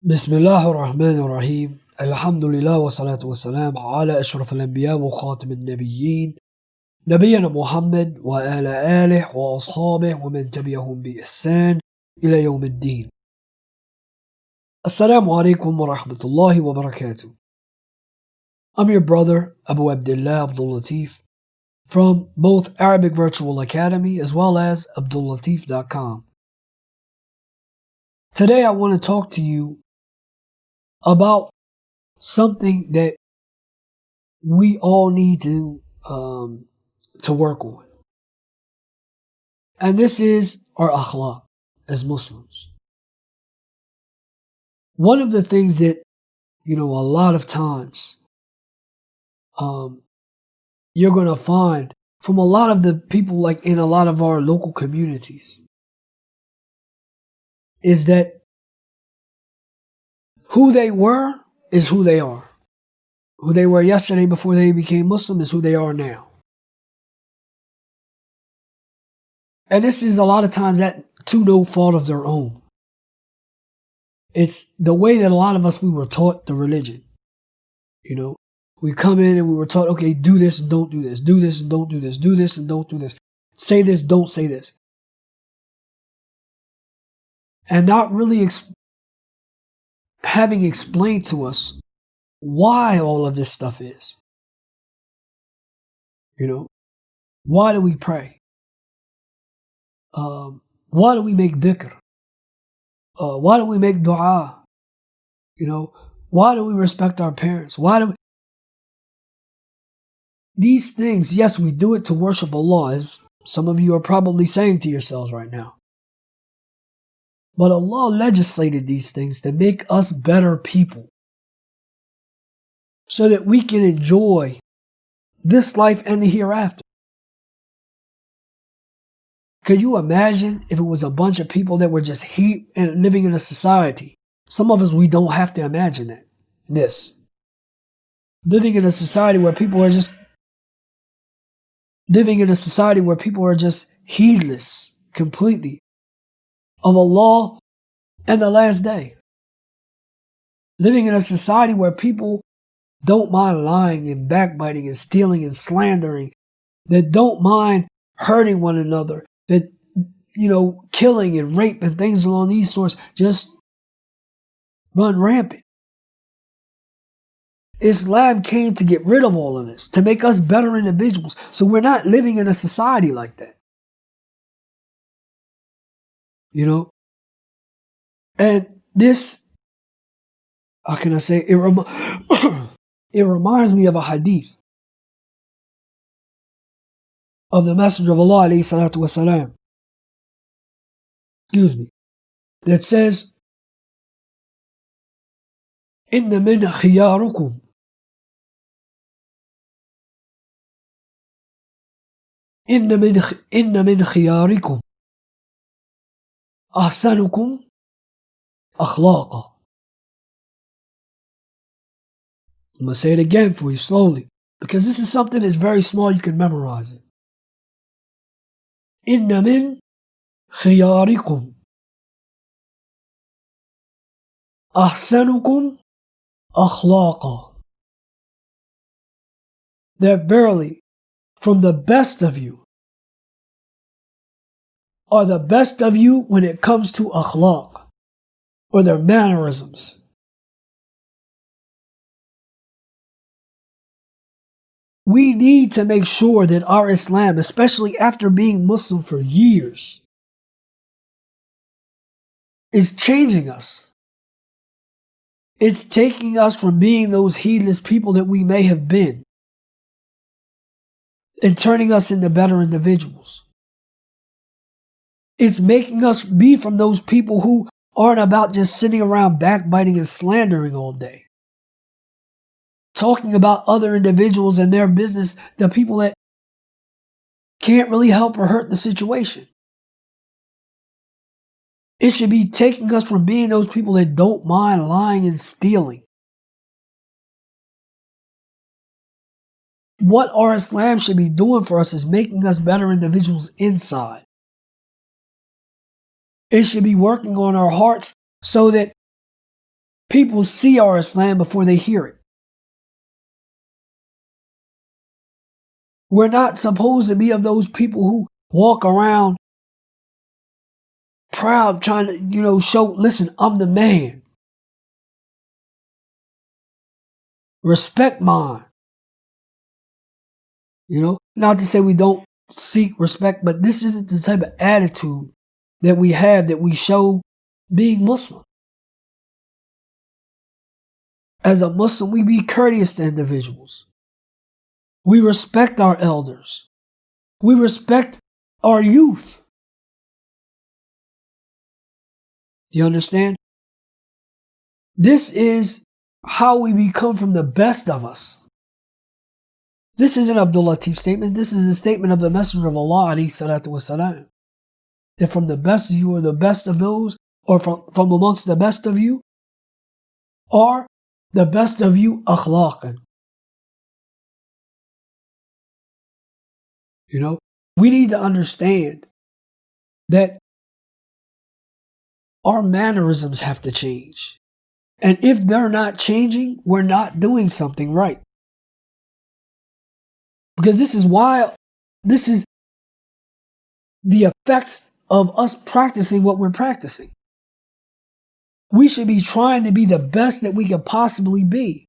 بسم الله الرحمن الرحيم. الحمد لله والصلاة والسلام على أشرف الأنبياء وخاتم النبيين نبينا محمد وآل آله وأصحابه ومن تبعهم بإحسان إلى يوم الدين. Assalamu alaikum wa rahmatullahi wa barakatuh. I'm your brother Abu Abdul-Lateef from both Arabic Virtual Academy as well as Abdul-Lateef.com. Today I want to talk to you about something that we all need to work on. And this is our akhlaq as Muslims. One of the things that, a lot of times you're going to find from a lot of the people, like in a lot of our local communities, is that who they were is who they are. Who they were yesterday before they became Muslim is who they are now. And this is a lot of times that to no fault of their own. It's the way that a lot of us, we were taught the religion. We come in and we were taught, okay, do this and don't do this. Do this and don't do this. Do this and don't do this. Say this, don't say this. And not really having explained to us why all of this stuff is. Why do we pray? Why do we make dhikr? Why do we make dua? Why do we respect our parents? These things, yes, we do it to worship Allah, as some of you are probably saying to yourselves right now. But Allah legislated these things to make us better people, so that we can enjoy this life and the hereafter. Could you imagine if it was a bunch of people that were just and living in a society? Some of us, we don't have to imagine that. Living in a society where people are just heedless completely of Allah and the last day. Living in a society where people don't mind lying and backbiting and stealing and slandering, that don't mind hurting one another, that, killing and rape and things along these sorts just run rampant. Islam came to get rid of all of this, to make us better individuals. So we're not living in a society like that. And this, how can I say, it reminds me of a hadith of the Messenger of Allah alayhi salatu wasalam, that says, إن من خياركم إن من خياركم أحسنكم أخلاقا. I'm going to say it again for you slowly, because this is something that's very small, you can memorize it. إن من خياركم أحسنكم أخلاقا. That verily, from the best of you are the best of you when it comes to akhlaq, or their mannerisms. We need to make sure that our Islam, especially after being Muslim for years, is changing us. It's taking us from being those heedless people that we may have been, and turning us into better individuals. It's making us be from those people who aren't about just sitting around backbiting and slandering all day, talking about other individuals and their business, the people that can't really help or hurt the situation. It should be taking us from being those people that don't mind lying and stealing. What our Islam should be doing for us is making us better individuals inside. It should be working on our hearts so that People see our Islam before they hear it. We're not supposed to be of those people who walk around proud, trying to, show, listen, I'm the man. Respect mine. Not to say we don't seek respect, but this isn't the type of attitude that we have, that we show being Muslim. As a Muslim, we be courteous to individuals. We respect our elders. We respect our youth. You understand? This is how we become from the best of us. This isn't Abdul-Lateef's statement. This is a statement of the Messenger of Allah, alayhi salatu wasalam. That from the best of you are the best of those, or from amongst the best of you, are the best of you akhlaqan. We need to understand that our mannerisms have to change. And if they're not changing, we're not doing something right. Because this is the effects of us practicing what we're practicing. We should be trying to be the best that we could possibly be.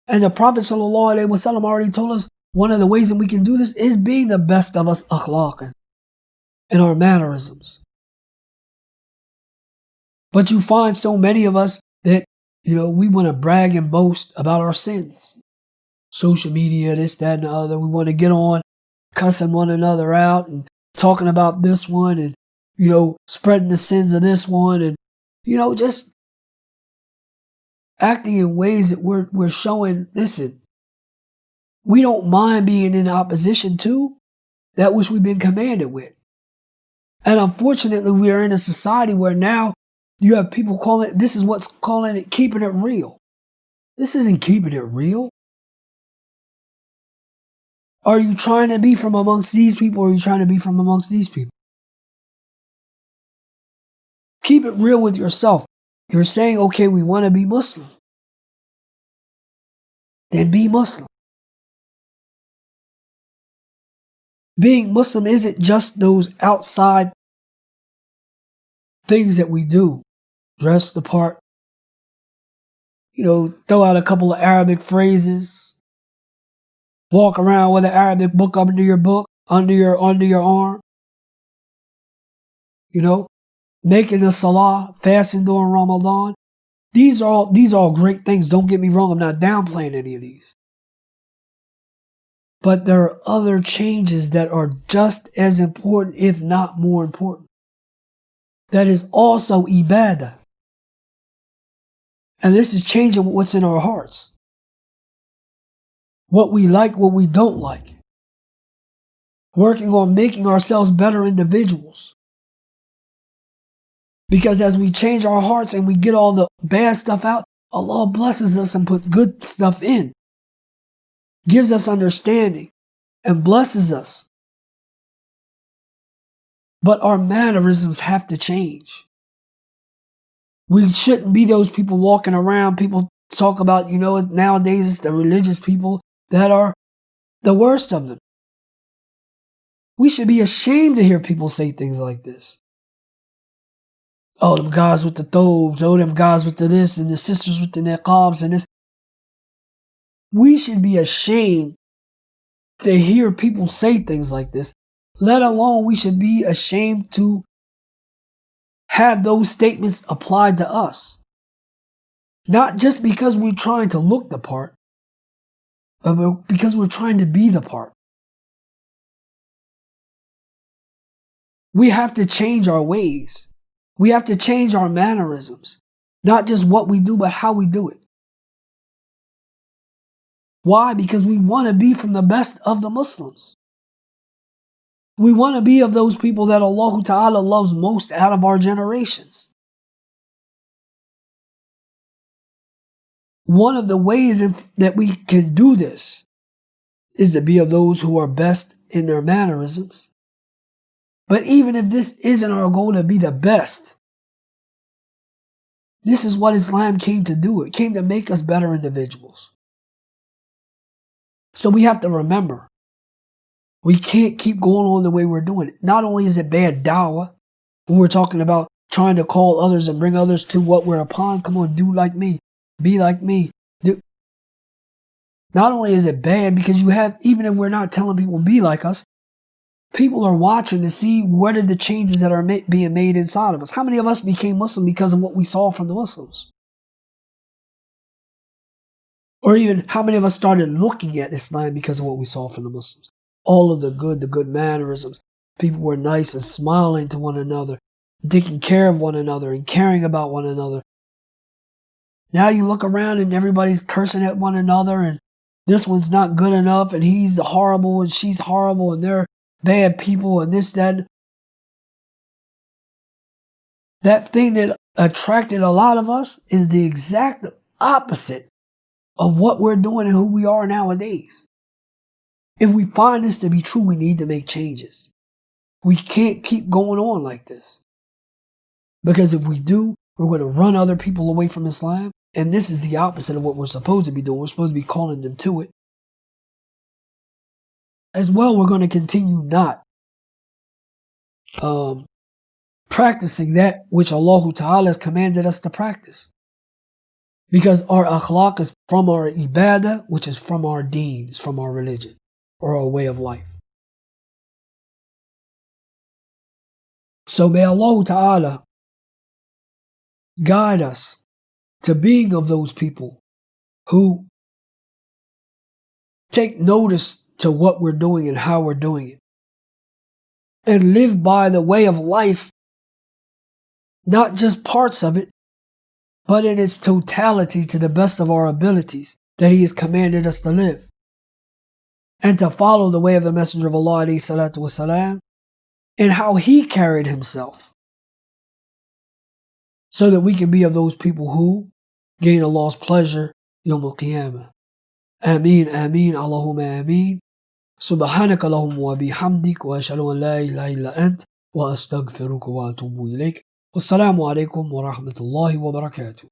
And the Prophet ﷺ already told us one of the ways that we can do this is being the best of us akhlaqan, in our mannerisms. But you find so many of us that, we want to brag and boast about our sins. Social media, this, that, and the other. We want to get on cussing one another out and talking about this one and, spreading the sins of this one and, just acting in ways that we're showing, listen, we don't mind being in opposition to that which we've been commanded with. And unfortunately, we are in a society where now you have people this is what's calling it keeping it real. This isn't keeping it real. Are you trying to be from amongst these people, or are you trying to be from amongst these people? Keep it real with yourself. You're saying, okay, we want to be Muslim. Then be Muslim. Being Muslim isn't just those outside things that we do. Dress the part. Throw out a couple of Arabic phrases. Walk around with an Arabic book under your arm. Making the salah, fasting during Ramadan. These are all great things. Don't get me wrong. I'm not downplaying any of these. But there are other changes that are just as important, if not more important. That is also ibadah. And this is changing what's in our hearts. What we like, what we don't like. Working on making ourselves better individuals. Because as we change our hearts and we get all the bad stuff out, Allah blesses us and puts good stuff in. Gives us understanding and blesses us. But our mannerisms have to change. We shouldn't be those people walking around. People talk about, nowadays it's the religious people that are the worst of them. We should be ashamed to hear people say things like this. Oh, them guys with the thobes. Oh, them guys with the this, and the sisters with the niqabs and this. We should be ashamed to hear people say things like this. Let alone we should be ashamed to have those statements applied to us. Not just because we're trying to look the part, but because we're trying to be the part. We have to change our ways. We have to change our mannerisms. Not just what we do, but how we do it. Why? Because we want to be from the best of the Muslims. We want to be of those people that Allah Ta'ala loves most out of our generations. One of the ways that we can do this is to be of those who are best in their mannerisms. But even if this isn't our goal to be the best, This is what Islam came to do. It came to make us better individuals. So we have to remember, we can't keep going on the way we're doing it. Not only is it bad dawah, when we're talking about trying to call others and bring others to what we're upon, come on, do like me, be like me. Not only is it bad because you have, even if we're not telling people be like us, people are watching to see what are the changes that are being made inside of us. How many of us became Muslim because of what we saw from the Muslims? Or even how many of us started looking at Islam because of what we saw from the Muslims? All of the good mannerisms. People were nice and smiling to one another, taking care of one another and caring about one another. Now you look around and everybody's cursing at one another and this one's not good enough and he's horrible and she's horrible and they're bad people and this, that. That thing that attracted a lot of us is the exact opposite of what we're doing and who we are nowadays. If we find this to be true, we need to make changes. We can't keep going on like this. Because if we do, we're going to run other people away from Islam. And this is the opposite of what we're supposed to be doing. We're supposed to be calling them to it. As well, we're going to continue not practicing that which Allah Ta'ala has commanded us to practice. Because our akhlaq is from our ibadah, which is from our deeds, from our religion, or our way of life. So may Allah Ta'ala guide us to being of those people who take notice to what we're doing and how we're doing it. And live by the way of life, not just parts of it, but in its totality to the best of our abilities that He has commanded us to live. And to follow the way of the Messenger of Allah alayhi salatu wasalam, and how he carried himself. So that we can be of those people who gain Allah's pleasure Yawm al-Qiyamah. Ameen, ameen, Allahumma ameen. Subhanaka Allahumma wa bihamdik wa ashhadu an la ilaha illa ant wa astaghfiruka wa atubu ilayk. Wassalamu alaikum wa rahmatullahi wa barakatuh.